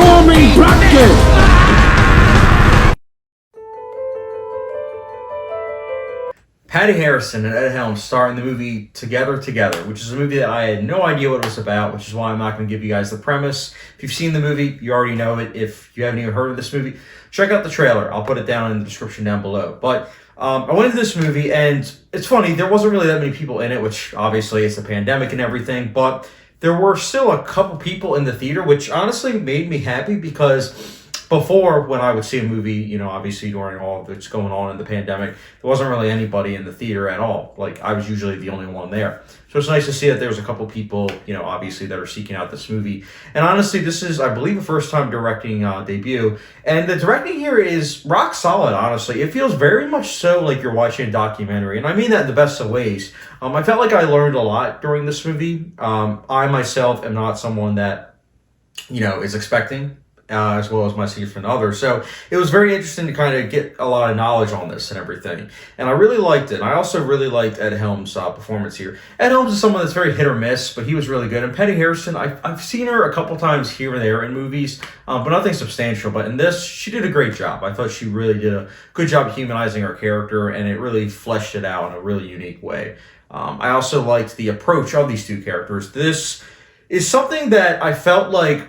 Transforming bracket! Patty Harrison and Ed Helms star in the movie Together, which is a movie that I had no idea what it was about, which is why I'm not going to give you guys the premise. If you've seen the movie, you already know it. If you haven't even heard of this movie, check out the trailer. I'll put it down in the description down below. But I went into this movie, and it's funny, there wasn't really that many people in it, which obviously it's a pandemic and everything, but there were still a couple people in the theater, which honestly made me happy because before, when I would see a movie, you know, obviously during all that's going on in the pandemic, there wasn't really anybody in the theater at all. Like, I was usually the only one there. So it's nice to see that there's a couple people, you know, obviously that are seeking out this movie. And honestly, this is, I believe, a first-time directing debut. And the directing here is rock solid, honestly. It feels very much so like you're watching a documentary. And I mean that in the best of ways. I felt like I learned a lot during this movie. I, myself, am not someone that, you know, is expecting as well as my significant other. So it was very interesting to kind of get a lot of knowledge on this and everything. And I really liked it. And I also really liked Ed Helms' performance here. Ed Helms is someone that's very hit or miss, but he was really good. And Patty Harrison, I've seen her a couple times here and there in movies, but nothing substantial. But in this, she did a great job. I thought she really did a good job of humanizing her character, and it really fleshed it out in a really unique way. I also liked the approach of these two characters. This is something that I felt like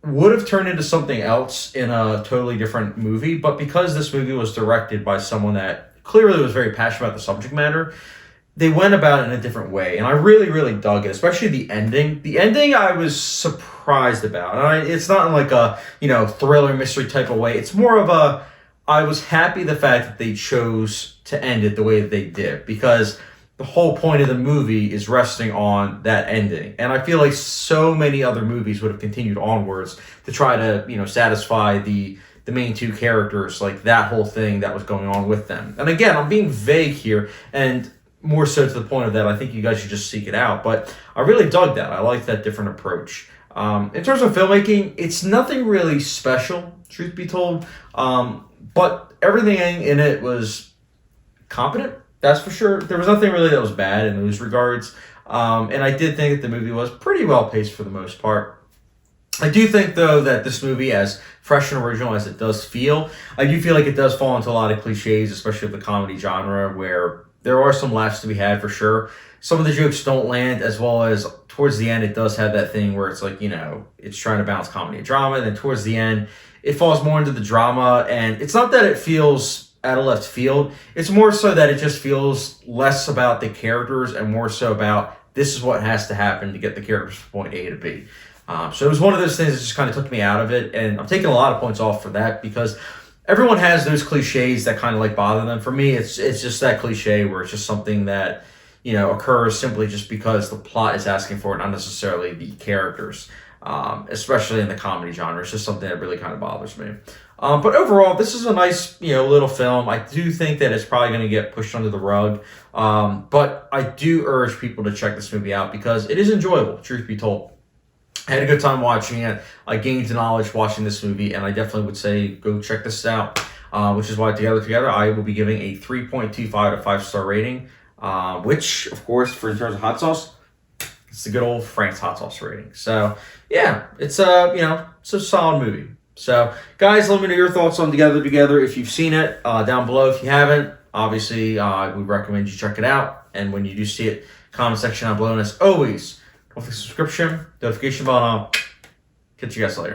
would have turned into something else in a totally different movie, but because this movie was directed by someone that clearly was very passionate about the subject matter, they went about it in a different way, and I really, really dug it, especially the ending. The ending I was surprised about, and it's not in like a, you know, thriller mystery type of way. It's more of a, I was happy the fact that they chose to end it the way that they did, because the whole point of the movie is resting on that ending. And I feel like so many other movies would have continued onwards to try to, you know, satisfy the main two characters, like that whole thing that was going on with them. And again, I'm being vague here, and more so to the point of that, I think you guys should just seek it out. But I really dug that. I like that different approach. In terms of filmmaking, it's nothing really special, truth be told. But everything in it was competent. That's for sure. There was nothing really that was bad in those regards. And I did think that the movie was pretty well paced for the most part. I do think, though, that this movie, as fresh and original as it does feel, I do feel like it does fall into a lot of cliches, especially with the comedy genre, where there are some laughs to be had for sure. Some of the jokes don't land, as well as towards the end, it does have that thing where it's like, you know, it's trying to balance comedy and drama. And then towards the end, it falls more into the drama. And it's not that it feels out of left field. It's more so that it just feels less about the characters and more so about this is what has to happen to get the characters from point A to B. So it was one of those things that just kind of took me out of it, and I'm taking a lot of points off for that because everyone has those cliches that kind of like bother them. For me, it's just that cliche where it's just something that, you know, occurs simply just because the plot is asking for it, not necessarily the characters. Especially in the comedy genre. It's just something that really kind of bothers me. But overall, this is a nice, you know, little film. I do think that it's probably going to get pushed under the rug. But I do urge people to check this movie out because it is enjoyable, truth be told. I had a good time watching it. I gained knowledge watching this movie, and I definitely would say go check this out. Which is why Together, I will be giving a 3.25 out of 5-star rating. Which, of course, for in terms of hot sauce, it's the good old Frank's hot sauce rating. So, yeah, it's you know, it's a solid movie. So, guys, let me know your thoughts on Together if you've seen it down below. If you haven't, obviously, we recommend you check it out. And when you do see it, comment section down below. And as always, don't forget the subscription, notification bell on. Catch you guys later.